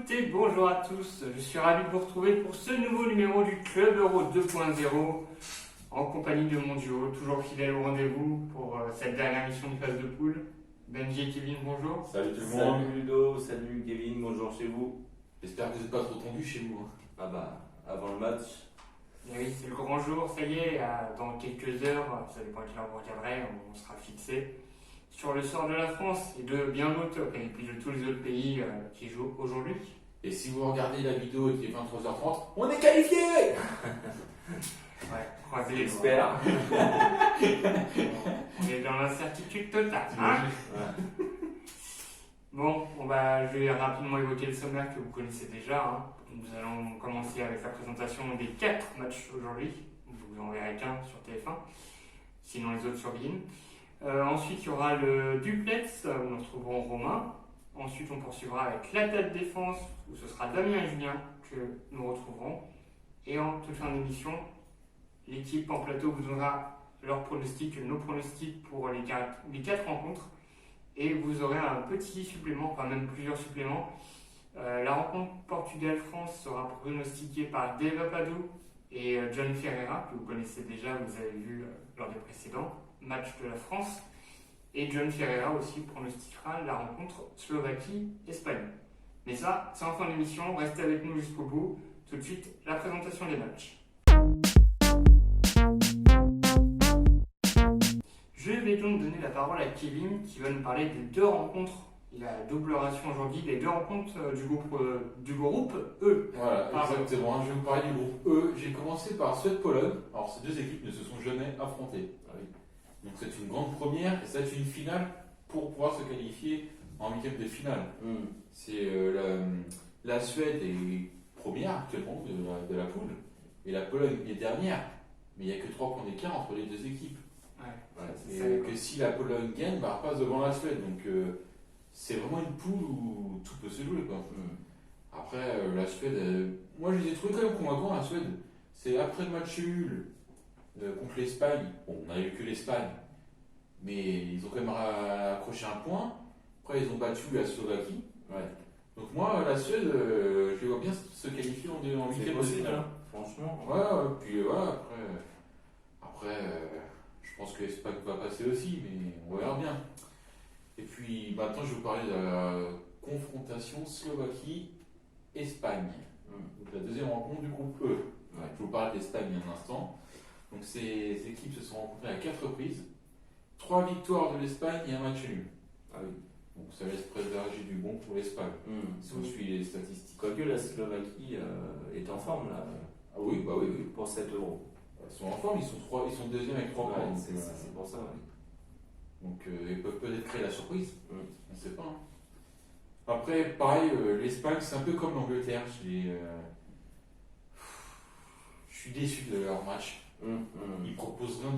écoutez, bonjour à tous, je suis ravi de vous retrouver pour ce nouveau numéro du Club Euro 2.0 en compagnie de mon duo, toujours fidèle au rendez-vous pour cette dernière mission de phase de poule. Benji et Kevin, bonjour. Salut tout le monde. Salut Ludo, salut Kevin, bonjour chez vous. J'espère que vous n'êtes pas trop tendu chez vous. Ah bah, avant le match. Et oui, c'est le grand jour, ça y est, dans quelques heures, ça dépend de quelle heure vous regarderez, on sera fixé sur le sort de la France et de bien d'autres, et puis de tous les autres pays qui jouent aujourd'hui. Et si vous regardez la vidéo et qu'il est 23h30, on est qualifié. Ouais, croisez les doigts. J'espère. On est dans l'incertitude totale. Hein bon, je vais rapidement évoquer le sommaire que vous connaissez déjà. Hein. Nous allons commencer avec la présentation des 4 matchs aujourd'hui. Vous en verrez qu'un sur TF1, sinon les autres sur Bein. Ensuite, il y aura le duplex où nous retrouverons Romain. Ensuite, on poursuivra avec l'attaque défense où ce sera Damien et Julien que nous retrouverons. Et en toute fin d'émission, l'équipe en plateau vous donnera leurs pronostics, nos pronostics pour les 4 rencontres. Et vous aurez un petit supplément, enfin même plusieurs suppléments. La rencontre Portugal-France sera pronostiquée par Dave Apadou et John Ferreira, que vous connaissez déjà, vous avez vu lors des précédents matchs de la France. Et John Ferreira aussi pronostiquera la rencontre Slovaquie-Espagne. Mais ça, c'est en fin d'émission, restez avec nous jusqu'au bout. Tout de suite, la présentation des matchs. Je vais donc donner la parole à Kevin qui va nous parler des 2 rencontres. Il a la double ration aujourd'hui, des 2 rencontres du groupe E. Voilà, exactement. Je vais vous parler du groupe E. J'ai commencé par Suède-Pologne. Alors, ces 2 équipes ne se sont jamais affrontées. Donc, c'est une grande première et c'est une finale pour pouvoir se qualifier en 8e de finale. C'est la Suède est première actuellement de la poule et la Pologne est dernière. Mais il n'y a que 3 points d'écart entre les 2 équipes. Et que si la Pologne gagne, elle passe devant la Suède. Donc c'est vraiment une poule où tout peut se jouer. Après, la Suède, moi je les ai trouvés quand même convaincants, la Suède. C'est après le match nul contre l'Espagne. Bon, on n'avait vu que l'Espagne, mais ils ont quand même accroché un point. Après, ils ont battu la Slovaquie. Donc moi, la Suède, je les vois bien se qualifier en 8e de finale. Franchement. Puis voilà, après je pense que l'Espagne va passer aussi, mais on verra bien. Et puis maintenant, je vais vous parler de la confrontation Slovaquie-Espagne. Donc la deuxième rencontre du groupe E. Je vous parle d'Espagne il y a un instant. Donc ces équipes se sont rencontrées à 4 reprises. 3 victoires de l'Espagne et un match nul. Donc ça laisse présager du bon pour l'Espagne, si on suit les statistiques. Quoique la Slovaquie est en forme là. Ah oui. Pour 7 €. Ils sont en forme, ils sont deuxième avec 3 points. C'est pour ça. Donc ils peuvent peut-être créer la surprise. On ne sait pas. Après, pareil, l'Espagne, c'est un peu comme l'Angleterre. Je suis déçu de leur match. Ils proposent rien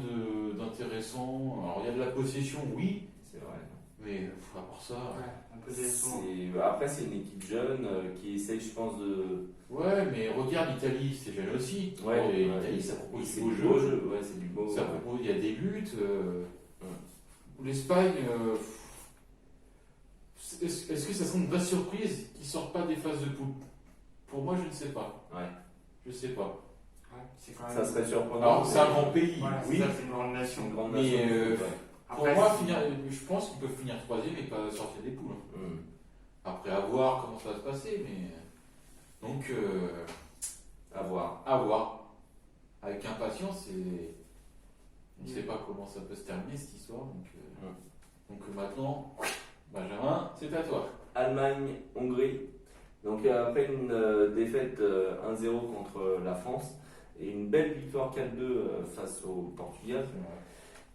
d'intéressant. Alors il y a de la possession, oui. C'est vrai. Mais à part ça. Un peu décevant. Après, c'est une équipe jeune qui essaye, je pense, de. Ouais, mais regarde l'Italie, c'est jeune aussi. L'Italie, ça propose c'est du du beau beau jeu. jeu. C'est du beau. Ça propose, il y a des buts. L'Espagne, est-ce que ça serait une vraie surprise qu'ils ne sortent pas des phases de poule? Pour moi, je ne sais pas. Je ne sais pas. Ça serait surprenant. Alors, c'est un grand pays, oui. C'est une grande nation. Mais pour Après, moi, je pense qu'ils peuvent finir 3e et pas sortir des poules. Après, à voir comment ça va se passer. Mais donc, à voir. Avec impatience, on ne sait pas comment ça peut se terminer cette histoire. Donc maintenant, Benjamin, c'est à toi. Allemagne-Hongrie. Donc après une défaite 1-0 contre la France et une belle victoire 4-2 face au Portugal.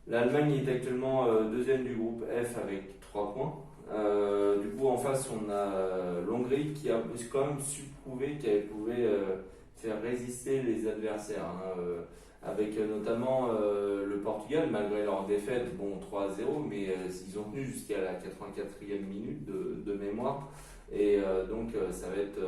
L'Allemagne est actuellement deuxième du groupe F avec 3 points. Du coup, en face, on a l'Hongrie qui a quand même su prouver qu'elle pouvait faire résister les adversaires. Avec notamment le Portugal, malgré leur défaite, 3-0, mais ils ont tenu jusqu'à la 84e minute de mémoire. Et donc, ça va être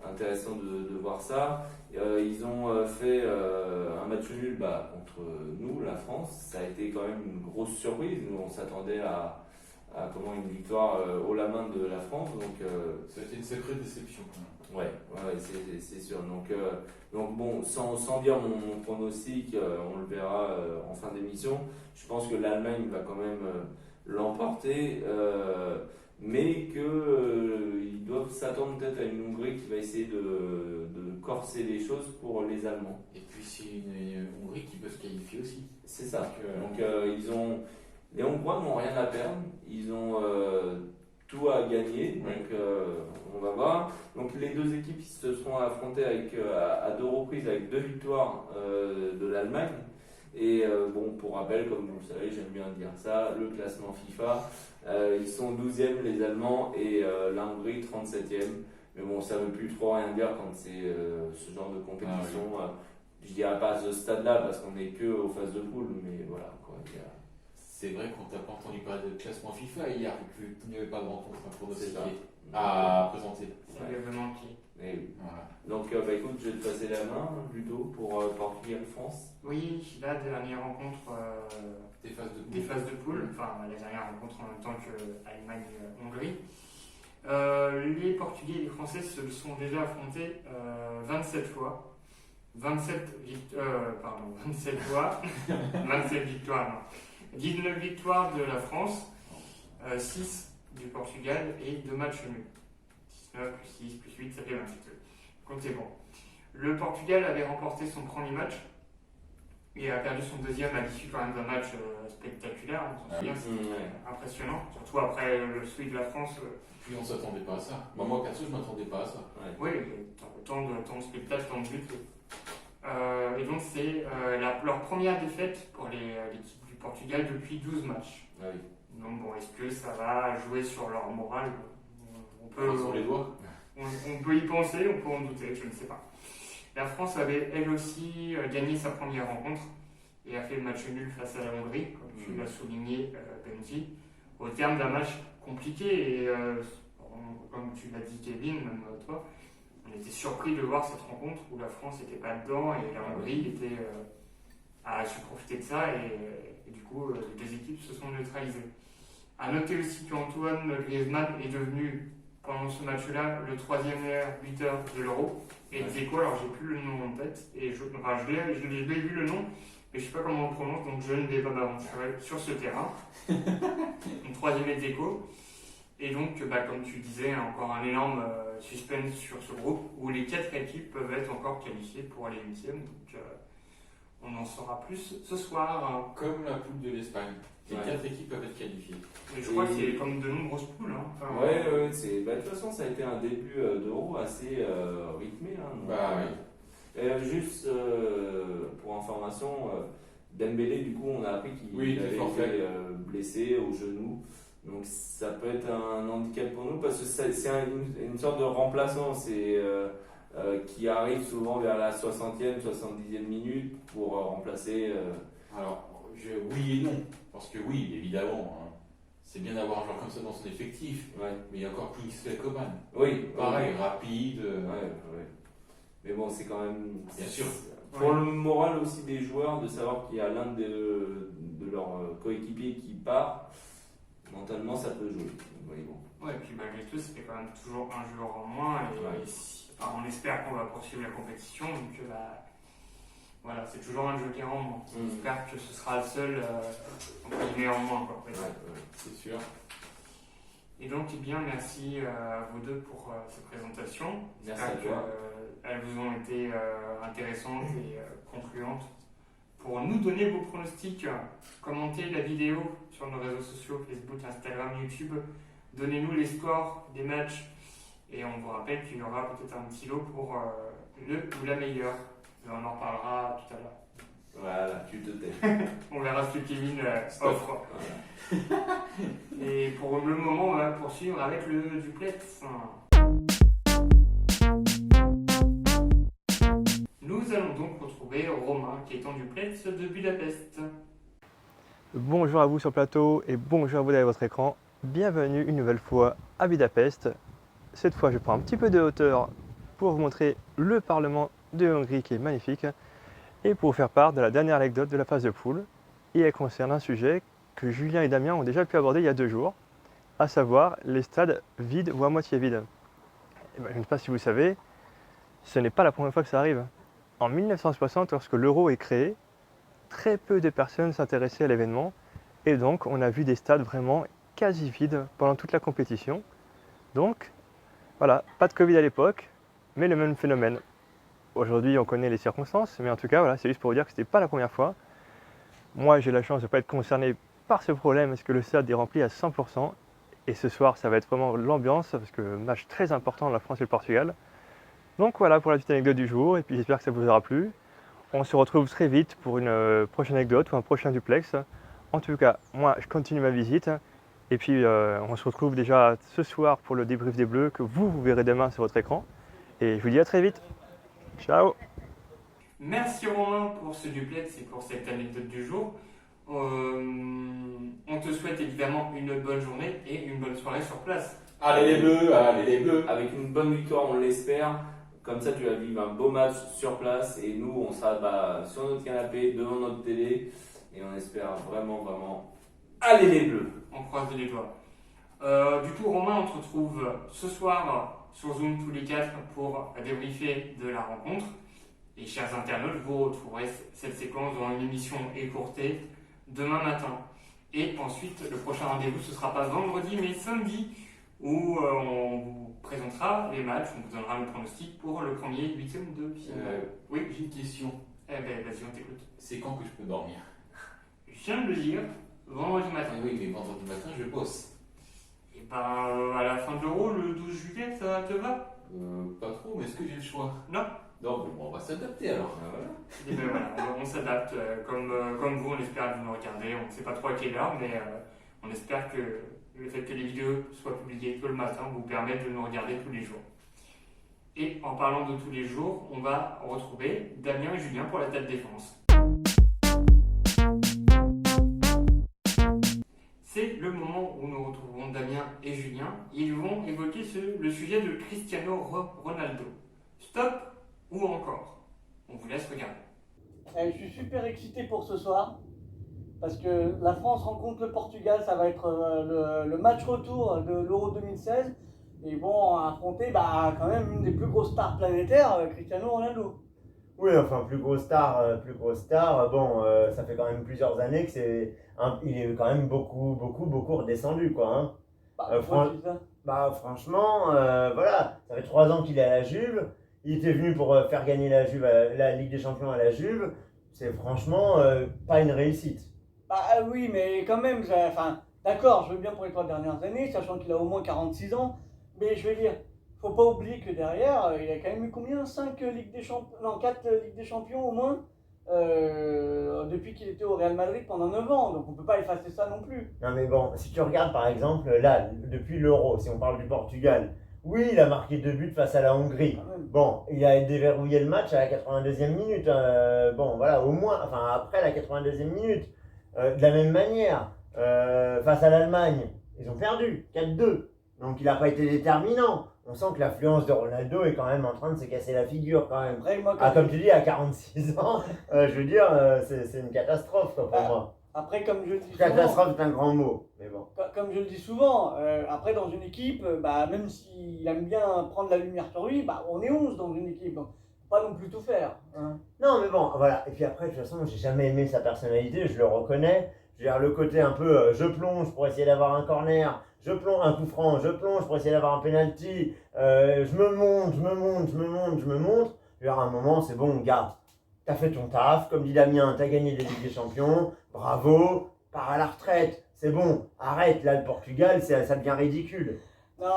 intéressant de voir ça. Ils ont fait un match nul contre nous, la France. Ça a été quand même une grosse surprise. Nous, on s'attendait à une victoire haut la main de la France. Donc, Ça a été une sacrée déception quand même. ouais, c'est sûr. Donc bon, sans dire mon pronostic, on le verra en fin d'émission. Je pense que l'Allemagne va quand même l'emporter, mais qu'ils doivent s'attendre peut-être à une Hongrie qui va essayer de corser les choses pour les Allemands. Et puis c'est une Hongrie qui peut se qualifier aussi. C'est ça. Donc, Les Hongrois n'ont rien à perdre. Ils ont tout à gagner. Ouais. Donc on va voir. Donc les deux équipes qui se seront affrontées à deux reprises avec 2 victoires de l'Allemagne. Et bon, pour rappel, comme vous le savez, j'aime bien dire ça, le classement FIFA, ils sont 12e les Allemands et la Hongrie 37e. Mais bon, ça ne veut plus trop rien dire quand c'est ce genre de compétition. Je dirais pas à ce stade-là parce qu'on n'est que aux phases de poule, mais voilà quoi. c'est vrai qu'on t'a pas entendu parler de classement FIFA hier, vu que tu n'avais pas de rencontre à pronostiquer C'est à présenter. Ça lui avait manqué. Et oui. Voilà. Donc écoute, je vais te passer la main plutôt pour Portugal-France. Oui, la dernière rencontre Des phases de des poule. phases de poule, enfin la dernière rencontre en même temps que Allemagne-Hongrie. Les Portugais et les Français se sont déjà affrontés 27 fois. 27 fois, 27 victoires, non. 19 victoires de la France, 6 du Portugal et 2 matchs nuls. 19 plus 6 plus 8, ça fait 28. Comptez bon. Le Portugal avait remporté son premier match et a perdu son deuxième à l'issue quand même d'un match spectaculaire. On s'en souvient, c'était impressionnant. Surtout après celui de la France. Puis on s'attendait pas à ça. Moi perso, je m'attendais pas à ça. Ouais. Oui, tant de spectacle, tant de buts. Et donc c'est leur première défaite pour l'équipe du Portugal depuis 12 matchs. Ah oui. Donc bon, est-ce que ça va jouer sur leur morale? On peut Croisons les doigts. on peut y penser, on peut en douter, je ne sais pas. La France avait elle aussi gagné sa première rencontre et a fait le match nul face à la Hongrie, comme tu l'as souligné, Benji, au terme d'un match compliqué. Et comme tu l'as dit, Kevin, même toi, on était surpris de voir cette rencontre où la France n'était pas dedans et la Hongrie a su profiter de ça et du coup les deux équipes se sont neutralisées. A noter aussi qu'Antoine Griezmann est devenu pendant ce match-là le 3e meilleur buteur de l'Euro. Et Dzeko, alors j'ai plus le nom en tête, et je l'ai vu le nom, mais je sais pas comment on le prononce, donc je ne vais pas m'aventurer sur ce terrain. Donc 3e est Dzeko. Et donc, comme tu disais, encore un énorme suspense sur ce groupe où les 4 équipes peuvent être encore qualifiées pour les 8e. Donc, on en saura plus ce soir. Comme la poule de l'Espagne. Les Ouais. 4 équipes peuvent être qualifiées. Mais je crois que c'est comme de nombreuses poules. Hein. Enfin, Ouais, de toute façon, ça a été un début d'Euro assez rythmé. Hein, donc, Bah oui. juste pour information, Dembélé, du coup, on a appris qu'il Oui, il était avait forfait. été blessé au genou. Donc ça peut être un handicap pour nous parce que c'est une sorte de remplaçant qui arrive souvent vers la 60e, 70e minute pour remplacer. Alors, oui et non. Parce que oui, évidemment, hein, c'est bien d'avoir un joueur comme ça dans son effectif. Ouais. Mais il y a encore Kingsley Coman. Oui, Pareil, rapide. Ouais. Mais bon, c'est quand même. Bien sûr. Pour le moral aussi des joueurs, de savoir qu'il y a l'un de leurs coéquipiers qui part, mentalement ça peut jouer. Oui, bon. Ouais, et puis malgré tout, ça fait quand même toujours un joueur en moins. Et on espère qu'on va poursuivre la compétition. Donc voilà, c'est toujours un joker en moins. On espère que ce sera le seul entre guillemets en moins. Quoi, C'est sûr. Et donc, merci à vous deux pour ces présentations. Merci à toi. J'espère qu'elles vous ont été intéressantes et concluantes. Pour nous donner vos pronostics, commentez la vidéo sur nos réseaux sociaux, Facebook, Instagram, YouTube. Donnez-nous les scores des matchs et on vous rappelle qu'il y aura peut-être un petit lot pour le ou la meilleure. Mais on en reparlera tout à l'heure. Voilà, tu te tais. On verra ce que Kevin offre. Voilà. Et pour le moment, on va poursuivre avec le duplex. Nous allons donc retrouver Romain qui est en duplex de Budapest. Bonjour à vous sur le plateau et bonjour à vous derrière votre écran. Bienvenue une nouvelle fois à Budapest. Cette fois, je prends un petit peu de hauteur pour vous montrer le Parlement de Hongrie qui est magnifique et pour vous faire part de la dernière anecdote de la phase de poule. Et elle concerne un sujet que Julien et Damien ont déjà pu aborder il y a 2 jours. à savoir les stades vides ou à moitié vides. Et ben, je ne sais pas si vous savez, ce n'est pas la première fois que ça arrive. En 1960, lorsque l'Euro est créé, très peu de personnes s'intéressaient à l'événement et donc on a vu des stades vraiment quasi vides pendant toute la compétition. Donc voilà, pas de Covid à l'époque, mais le même phénomène. Aujourd'hui on connaît les circonstances, mais en tout cas voilà, c'est juste pour vous dire que ce n'était pas la première fois. Moi j'ai la chance de ne pas être concerné par ce problème parce que le stade est rempli à 100%. Et ce soir ça va être vraiment l'ambiance parce que match très important la France et le Portugal. Donc voilà pour la petite anecdote du jour et puis j'espère que ça vous aura plu. On se retrouve très vite pour une prochaine anecdote ou un prochain duplex. En tout cas, moi je continue ma visite et puis on se retrouve déjà ce soir pour le débrief des Bleus que vous verrez demain sur votre écran. Et je vous dis à très vite. Ciao. Merci Romain pour ce duplex et pour cette anecdote du jour. On te souhaite évidemment une bonne journée et une bonne soirée sur place. Allez les Bleus, allez les Bleus. Avec une bonne victoire, on l'espère. Comme ça, tu vas vivre un beau match sur place et nous, on sera sur notre canapé, devant notre télé et on espère vraiment, allez les Bleus. On croise les doigts. Du coup, Romain, on te retrouve ce soir sur Zoom tous les 4 pour débriefer de la rencontre. Et chers internautes, vous retrouverez cette séquence dans une émission écourtée demain matin. Et ensuite, le prochain rendez-vous, ce ne sera pas vendredi, mais samedi, où on vous présentera les matchs, on vous donnera le pronostic pour le premier huitième de finale. Oui, j'ai une question. Eh ben, vas-y, on t'écoute. C'est quand que je peux dormir? Je viens de le dire, vendredi matin. Oui, mais vendredi matin, je bosse. Et ben, à la fin de l'Euro, le 12 juillet, ça te va? Pas trop, mais est-ce que j'ai le choix? Non. Non, bon, on va s'adapter alors. Et ben voilà, on s'adapte. Comme vous, on espère que vous nous regardez. On ne sait pas trop à quelle heure, mais on espère que le fait que les vidéos soient publiées tôt le matin vous permet de nous regarder tous les jours. Et en parlant de tous les jours, on va retrouver Damien et Julien pour la tête défense. C'est le moment où nous retrouverons Damien et Julien. Ils vont évoquer le sujet de Cristiano Ronaldo. Stop ou encore? On vous laisse regarder. Je suis super excité pour ce soir parce que la France rencontre le Portugal, ça va être le match retour de l'Euro 2016 et bon, affronter quand même une des plus grosses stars planétaires, Cristiano Ronaldo. Oui, enfin, plus gros star, bon, ça fait quand même plusieurs années il est quand même beaucoup redescendu, quoi, hein. Pourquoi tu dis ça Franchement, voilà, ça fait 3 ans qu'il est à la Juve, il était venu pour faire gagner la Juve, la Ligue des Champions à la Juve, c'est franchement pas une réussite. Oui, mais quand même, d'accord, je veux bien pour les 3 dernières années, sachant qu'il a au moins 46 ans, mais je veux dire, faut pas oublier que derrière, il a quand même eu combien? 5 Ligues des Champions, non, 4 Ligues des Champions au moins, depuis qu'il était au Real Madrid pendant 9 ans, donc on peut pas effacer ça non plus. Non mais bon, si tu regardes par exemple, là, depuis l'Euro, si on parle du Portugal, oui, il a marqué 2 buts face à la Hongrie. Bon, il a déverrouillé le match à la 82e minute. Bon, voilà, au moins, enfin après la 82e minute. De la même manière, face à l'Allemagne, ils ont perdu 4-2. Donc il n'a pas été déterminant. On sent que l'affluence de Ronaldo est quand même en train de se casser la figure quand même. Après, moi, Comme tu dis, à 46 ans, je veux dire, c'est une catastrophe quoi, pour moi. Après, comme je le dis souvent, Catastrophe est un grand mot, mais bon. comme je le dis souvent, après dans une équipe, même s'il aime bien prendre la lumière sur lui, on est 11 dans une équipe, donc faut pas non plus tout faire. Hein. Non mais bon, voilà. Et puis après, de toute façon, j'ai jamais aimé sa personnalité, je le reconnais. Je veux dire, le côté un peu, je plonge pour essayer d'avoir un corner, je plonge un coup franc, je plonge pour essayer d'avoir un penalty, je me monte. Je veux dire, à un moment, c'est bon, gars, t'as fait ton taf, comme dit Damien, t'as gagné des Ligues des Champions, bravo, pars à la retraite, c'est bon, arrête, là, le Portugal, ça devient ridicule. Non,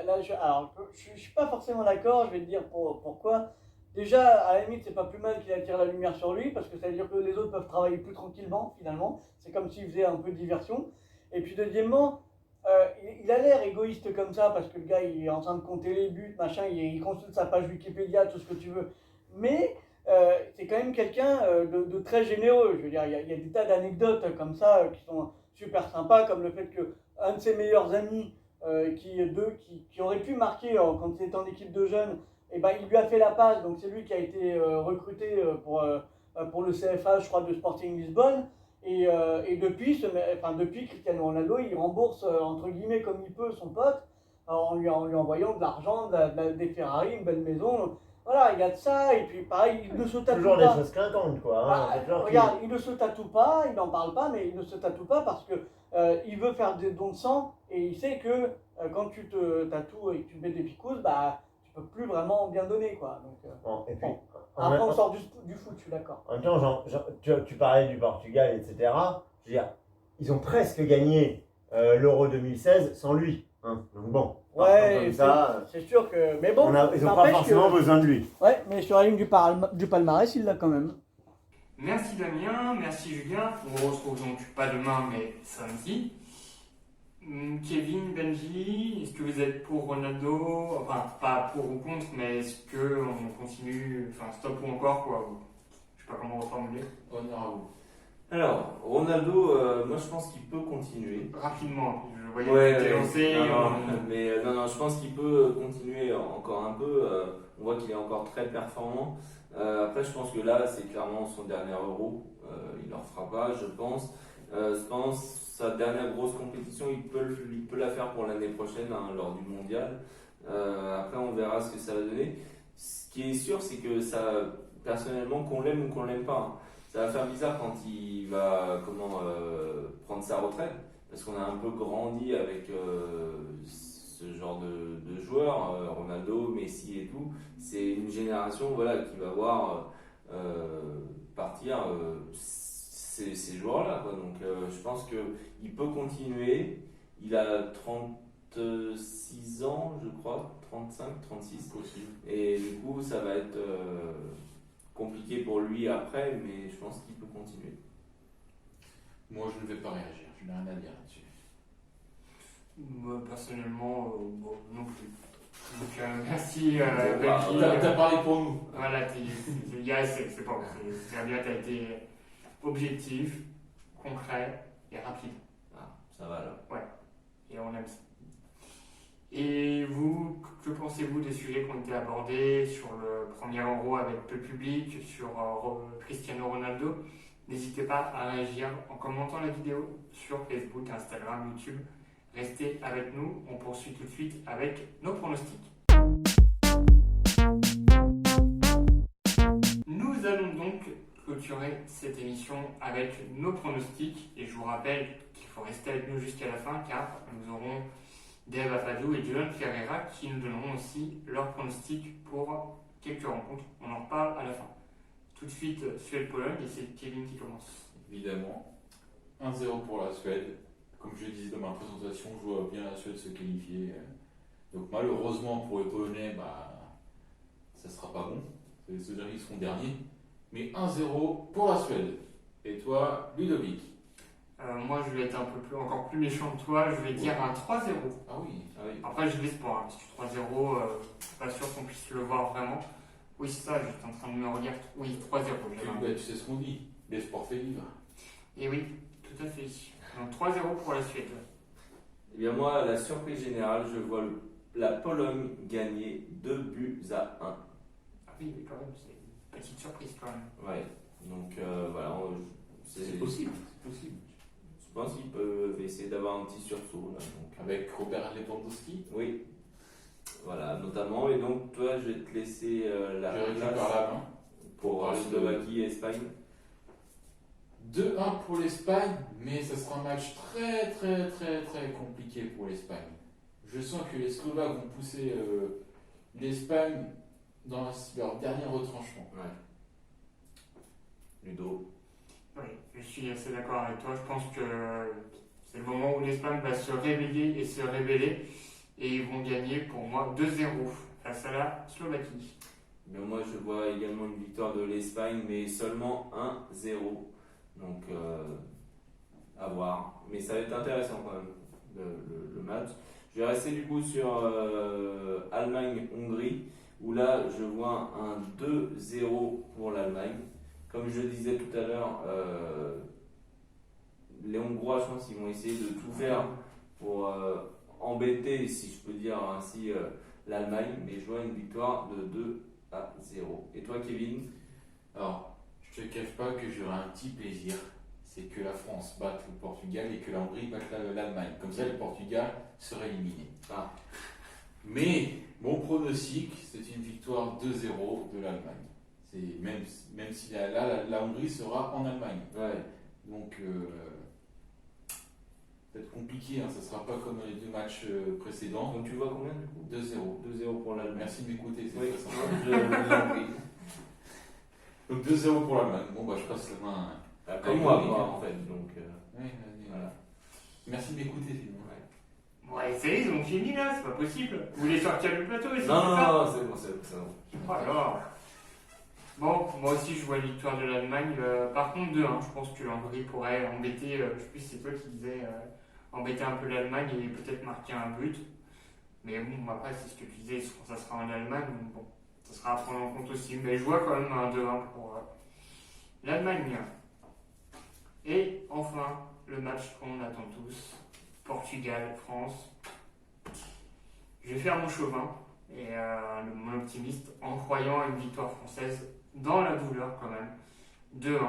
là, je suis pas forcément d'accord, je vais te dire pourquoi. Déjà, à la limite, c'est pas plus mal qu'il attire la lumière sur lui, parce que ça veut dire que les autres peuvent travailler plus tranquillement, finalement. C'est comme s'il faisait un peu de diversion. Et puis, deuxièmement, il a l'air égoïste comme ça, parce que le gars, il est en train de compter les buts, machin, il consulte sa page Wikipédia, tout ce que tu veux. Mais c'est quand même quelqu'un de très généreux. Je veux dire, il y a des tas d'anecdotes comme ça qui sont super sympas, comme le fait qu'un de ses meilleurs amis, qui aurait pu marquer quand il était en équipe de jeunes, il lui a fait la passe, donc c'est lui qui a été recruté pour le CFA, je crois, de Sporting Lisbonne. Et depuis Cristiano Ronaldo, il rembourse entre guillemets comme il peut son pote en lui envoyant de l'argent, des Ferrari, une belle maison. Voilà, il y a de ça, et puis pareil, il ne se tatoue Toujours des pas. choses clinquantes, quoi. Bah, C'est toujours regarde, il ne se tatoue pas, il n'en parle pas, mais il ne se tatoue pas parce que il veut faire des dons de sang et il sait que quand tu te tatoues et que tu mets des picousses, bah tu peux plus vraiment bien donner, quoi. Donc, Bon, et puis, bon. en Après, même- on sort du foot, je suis d'accord. En même temps, tu parlais du Portugal, etc. Je veux dire, ils ont presque gagné l'Euro 2016 sans lui. Hein. Donc bon, Ouais, comme ça, c'est sûr que. Mais bon, ils n'ont pas n'empêche forcément besoin de lui. Ouais, mais sur la ligne du palmarès, il l'a quand même. Merci Damien, merci Julien. On se retrouve donc pas demain, mais samedi. Kevin, Benji, est-ce que vous êtes pour Ronaldo? Enfin, pas pour ou contre, mais est-ce qu'on continue, enfin stop ou encore quoi? Je sais pas comment reformuler. Honneur à vous. Alors, Ronaldo, moi je pense qu'il peut continuer. Rapidement, je voyais Ouais, que tu étais lancé. non, je pense qu'il peut continuer encore un peu. On voit qu'il est encore très performant. Après, je pense que là, c'est clairement son dernier Euro. Il ne le refera pas, je pense. Cependant, sa dernière grosse compétition, il peut la faire pour l'année prochaine, hein, lors du mondial. Après, on verra ce que ça va donner. Ce qui est sûr, c'est que ça, personnellement, qu'on l'aime ou qu'on l'aime pas, hein, ça va faire bizarre quand il va prendre sa retraite. Parce qu'on a un peu grandi avec ce genre de joueurs, Ronaldo, Messi et tout. C'est une génération qui va voir partir ces joueurs-là, quoi. Donc je pense qu'il peut continuer. Il a 36 ans, je crois, 35, 36. Possible. Et du coup, ça va être compliqué pour lui après, mais je pense qu'il peut continuer. Moi, je ne vais pas réagir. Je n'ai rien à dire là-dessus. Moi, personnellement, bon, non plus. Donc, merci Bah, Benji. T'as parlé pour nous. Voilà, c'est bon. C'est bien, t'as été objectif, concret et rapide. Ah, ça va là. Et on aime ça. Et vous, que pensez-vous des sujets qui ont été abordés sur le premier Euro avec le public, sur Cristiano Ronaldo? N'hésitez pas à réagir en commentant la vidéo sur Facebook, Instagram, YouTube. Restez avec nous, on poursuit tout de suite avec nos pronostics. Nous allons donc clôturer cette émission avec nos pronostics et je vous rappelle qu'il faut rester avec nous jusqu'à la fin car nous aurons Dave Afadou et John Ferreira qui nous donneront aussi leurs pronostics pour quelques rencontres. On en reparle à la fin. Tout de suite, Suède-Pologne et c'est Kevin qui commence. Évidemment. 1-0 pour la Suède. Comme je le disais dans ma présentation, je vois bien la Suède se qualifier. Donc malheureusement pour les Polonais, ça ne sera pas bon. C'est-à-dire qu'ils seront derniers. Mais 1-0 pour la Suède. Et toi, Ludovic? Moi, je vais être encore plus méchant que toi. Je vais dire un 3-0. Ah oui. Après, j'ai de l'espoir. Hein, parce que 3-0, je suis pas sûr qu'on puisse le voir vraiment. Oui, c'est ça, j'étais en train de me relire. Oui, 3-0. Tu sais ce qu'on dit. L'espoir fait vivre. Et oui, tout à fait. Donc 3-0 pour la Suède. Eh bien moi, la surprise générale, je vois la Pologne gagner 2-1. Ah oui, mais quand même, c'est une petite surprise quand même. Ouais, donc voilà, C'est possible. je pense qu'ils peuvent essayer d'avoir un petit sursaut là. Donc. Avec Robert Lewandowski. Oui, voilà, notamment. Et donc toi, je vais te laisser la Je récupère place la main. pour parler de- Slovaquie et Espagne. 2-1 pour l'Espagne, mais ça sera un match très très très très compliqué pour l'Espagne. Je sens que les Slovaques vont pousser l'Espagne dans leur dernier retranchement. Ouais. Ludo. Oui, je suis assez d'accord avec toi. Je pense que c'est le moment où l'Espagne va se réveiller et se révéler. Et ils vont gagner pour moi 2-0 face à la Slovaquie. Mais moi, je vois également une victoire de l'Espagne, mais seulement 1-0. Donc, à voir. Mais ça va être intéressant quand même, le match. Je vais rester du coup sur Allemagne-Hongrie, où là, je vois un 2-0 pour l'Allemagne. Comme je le disais tout à l'heure, les Hongrois, je pense qu'ils vont essayer de tout faire pour embêter, si je peux dire ainsi, l'Allemagne. Mais je vois une victoire de 2-0. Et toi, Kevin? Alors, je te cache pas que j'aurai un petit plaisir c'est que la France batte le Portugal et que la Hongrie batte l'Allemagne. Comme ça, le Portugal serait éliminé. Ah. Mais mon pronostic, c'est une victoire 2-0 de l'Allemagne. Même si la Hongrie sera en Allemagne. Ouais. Donc, peut-être compliqué, hein, ça ne sera pas comme les 2 matchs précédents. Donc tu vois combien du coup? 2-0. 2-0 pour l'Allemagne. Merci de m'écouter, c'est Oui, très sympa. je vous en prie. Donc 2-0 pour l'Allemagne. Bon, bah, je passe la main. Comme moi, en fait. Donc, Ouais, voilà. Merci de m'écouter, Philippe. Bon, allez, c'est ils ont fini là, c'est pas possible. Vous voulez sortir du plateau ici? Non, c'est ça non, c'est bon, c'est bon. Oh, alors. Bon, moi aussi je vois une victoire de l'Allemagne. Par contre, 2-1, je pense que l'Hongrie pourrait embêter, je sais plus si c'est toi qui disais, embêter un peu l'Allemagne et peut-être marquer un but. Mais bon, après, c'est ce que tu disais, ça sera en Allemagne, donc bon, ça sera à prendre en compte aussi. Mais je vois quand même un 2-1 pour l'Allemagne. Et enfin, le match qu'on attend tous, Portugal-France. Je vais faire mon chauvin et mon optimiste en croyant à une victoire française dans la douleur quand même. 2-1.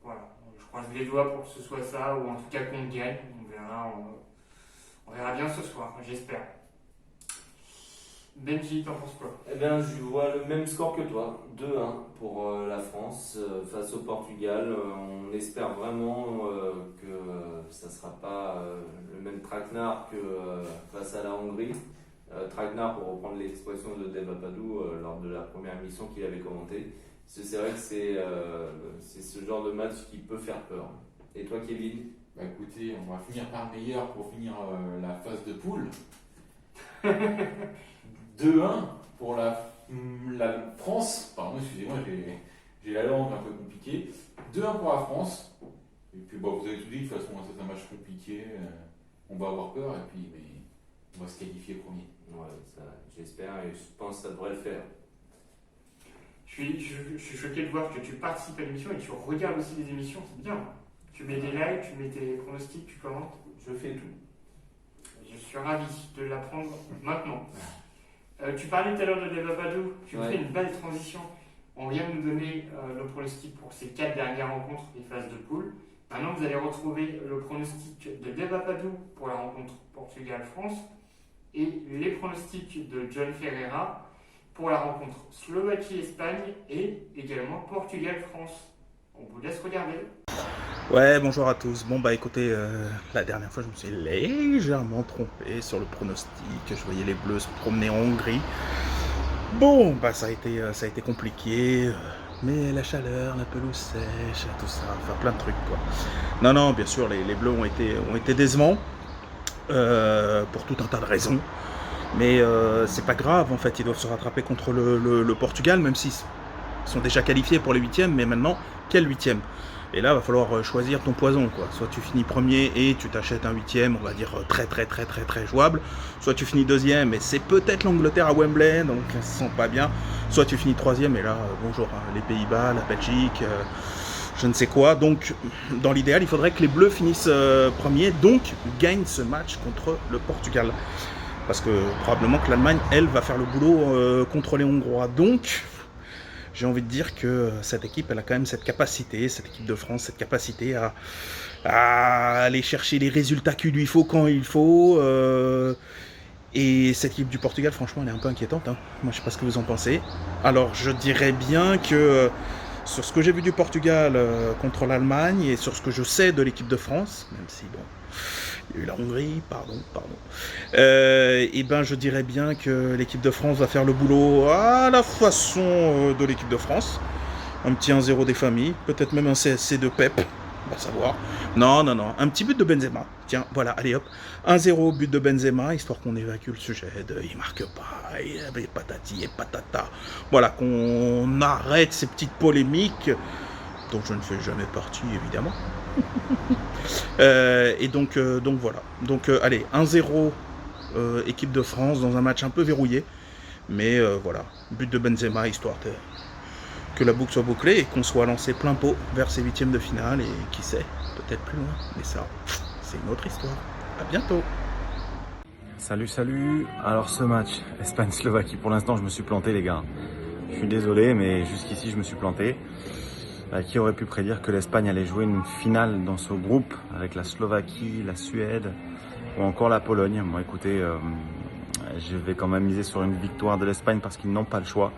Voilà. Je croise les doigts pour que ce soit ça, ou en tout cas qu'on gagne. On verra bien ce soir, j'espère. Benji, t'en penses quoi? Eh bien, je vois le même score que toi, 2-1 pour la France face au Portugal. On espère vraiment que ça ne sera pas le même traquenard que face à la Hongrie. Traquenard, pour reprendre l'expression de Dave Apadou lors de la première émission qu'il avait commentée. C'est vrai que c'est ce genre de match qui peut faire peur. Et toi, Kevin? Bah écoutez, on va finir par meilleur pour finir la phase de poule. 2-1 pour la France. Pardon, excusez-moi, j'ai la langue un peu compliquée. 2-1 pour la France. Et puis bon, vous avez tout dit, de toute façon, c'est un match compliqué. On va avoir peur et puis mais on va se qualifier premier. Ouais, ça, j'espère et je pense que ça devrait le faire. Je suis choqué de voir que tu participes à l'émission et que tu regardes aussi les émissions, c'est bien. Tu mets des likes, tu mets tes pronostics, tu commentes. Je fais tout. Je suis ravi de l'apprendre maintenant. Tu parlais tout à l'heure de Deva Badou, tu fais une belle transition. On vient de nous donner le pronostic pour ces 4 dernières rencontres des phases de poule. Maintenant, vous allez retrouver le pronostic de Deva Badou pour la rencontre Portugal-France et les pronostics de John Ferreira pour la rencontre Slovaquie-Espagne et également Portugal-France. On vous laisse regarder. Ouais, bonjour à tous. Bon bah écoutez, la dernière fois je me suis légèrement trompé sur le pronostic. Je voyais les Bleus se promener en Hongrie. Bon, bah ça a été compliqué, mais la chaleur, la pelouse sèche, tout ça, enfin plein de trucs quoi. Non, bien sûr, les Bleus ont été décevants pour tout un tas de raisons. Mais c'est pas grave, en fait, ils doivent se rattraper contre le Portugal, même s'ils sont déjà qualifiés pour les 8e, mais maintenant, quel 8e? Et là, il va falloir choisir ton poison, quoi. Soit tu finis premier et tu t'achètes un 8e, on va dire très jouable. Soit tu finis 2e et c'est peut-être l'Angleterre à Wembley, donc ça se sent pas bien. Soit tu finis 3e et là, bonjour, les Pays-Bas, la Belgique, je ne sais quoi. Donc, dans l'idéal, il faudrait que les Bleus finissent premiers, donc gagnent ce match contre le Portugal. Parce que probablement que l'Allemagne, elle, va faire le boulot contre les Hongrois. Donc, j'ai envie de dire que cette équipe, elle a quand même cette capacité, cette équipe de France, cette capacité à aller chercher les résultats qu'il lui faut quand il faut. Et cette équipe du Portugal, franchement, elle est un peu inquiétante. Hein. Moi, je sais pas ce que vous en pensez. Alors, je dirais bien que sur ce que j'ai vu du Portugal contre l'Allemagne et sur ce que je sais de l'équipe de France, même si, bon, il y a eu la Hongrie, pardon. Et ben, je dirais bien que l'équipe de France va faire le boulot à la façon de l'équipe de France. Un petit 1-0 des familles, peut-être même un CSC de Pep, on va savoir. Non, un petit but de Benzema. Tiens, voilà, allez hop. 1-0 but de Benzema, histoire qu'on évacue le sujet de il marque pas, et patati et patata. Voilà, qu'on arrête ces petites polémiques, dont je ne fais jamais partie, évidemment. Et donc voilà. Donc allez, 1-0 équipe de France dans un match un peu verrouillé. Mais voilà, but de Benzema, histoire que la boucle soit bouclée et qu'on soit lancé plein pot vers ces 8e de finale. Et qui sait, peut-être plus loin. Mais ça, c'est une autre histoire. À bientôt. Salut. Alors ce match, Espagne-Slovaquie, pour l'instant je me suis planté les gars. Je suis désolé mais jusqu'ici je me suis planté. Qui aurait pu prédire que l'Espagne allait jouer une finale dans ce groupe avec la Slovaquie, la Suède ou encore la Pologne. Bon, écoutez, je vais quand même miser sur une victoire de l'Espagne parce qu'ils n'ont pas le choix.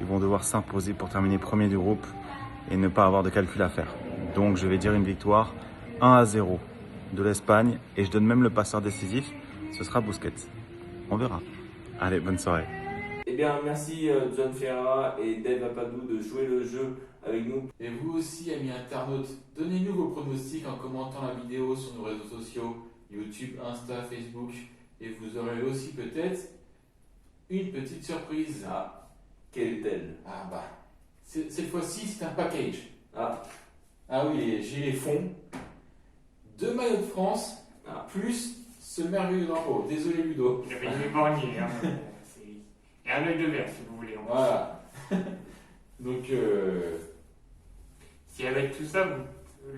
Ils vont devoir s'imposer pour terminer premier du groupe et ne pas avoir de calcul à faire. Donc je vais dire une victoire 1-0 de l'Espagne et je donne même le passeur décisif, ce sera Busquets. On verra. Allez, bonne soirée. Eh bien, merci John Ferreira et Dave Apadou de jouer le jeu avec nous. Et vous aussi, amis internautes, donnez-nous vos pronostics en commentant la vidéo sur nos réseaux sociaux, YouTube, Insta, Facebook. Et vous aurez aussi peut-être une petite surprise. Ah, quelle est-elle? Ah bah, cette fois-ci, c'est un package. Ah, Ah oui, j'ai les fonds. 2 maillots de France, Ah. plus ce merveilleux drapeau. Désolé Ludo. Il y avait une éborgnée, hein. Et un œil de verre, si vous voulez. Voilà. Donc, Si avec tout ça,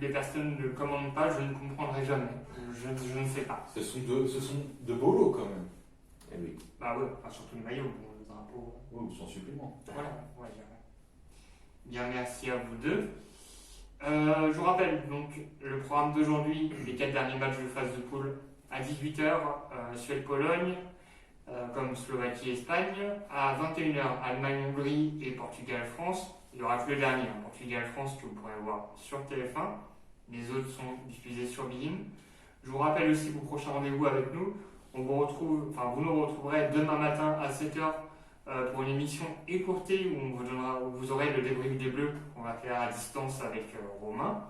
les personnes ne commandent pas, je ne comprendrai jamais. Je ne sais pas. ce sont de beaux lots quand même. eh oui. Bah ouais, enfin, surtout le maillot, bon, le drapeau. Oui, sans supplément. Voilà, ouais, bien merci à vous deux. Je vous rappelle donc le programme d'aujourd'hui, les 4 derniers matchs de phase de poule à 18h, Suède-Pologne, comme Slovaquie-Espagne. À 21h, Allemagne-Hongrie et Portugal-France. Il n'y aura que le dernier, hein, Portugal-France, que vous pourrez voir sur TF1. Les autres sont diffusés sur Bein. Je vous rappelle aussi vos prochains rendez-vous avec nous. Vous nous retrouverez demain matin à 7h pour une émission écourtée où vous aurez le débrief des Bleus qu'on va faire à distance avec Romain.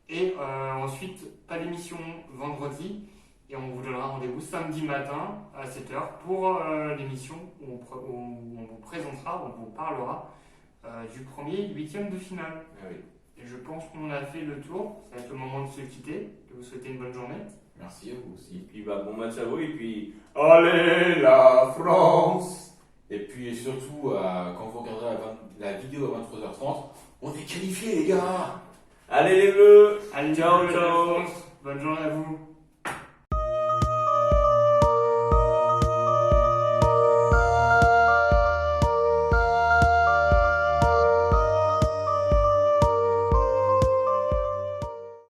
Et ensuite, pas d'émission vendredi. Et on vous donnera rendez-vous samedi matin à 7h pour l'émission où on vous présentera, on vous parlera du premier 8e de finale. Ah oui. Et je pense qu'on a fait le tour. Ça va être le moment de se quitter, de vous souhaiter une bonne journée. Merci à vous aussi. Et puis, bah, bon match à vous. Et puis, allez la France! Et puis surtout, quand vous regarderez la vidéo à 23h30, on est qualifiés les gars. Allez les Bleus! Allez, Ciao, les Bleus, ciao. la France. Bonne journée à vous.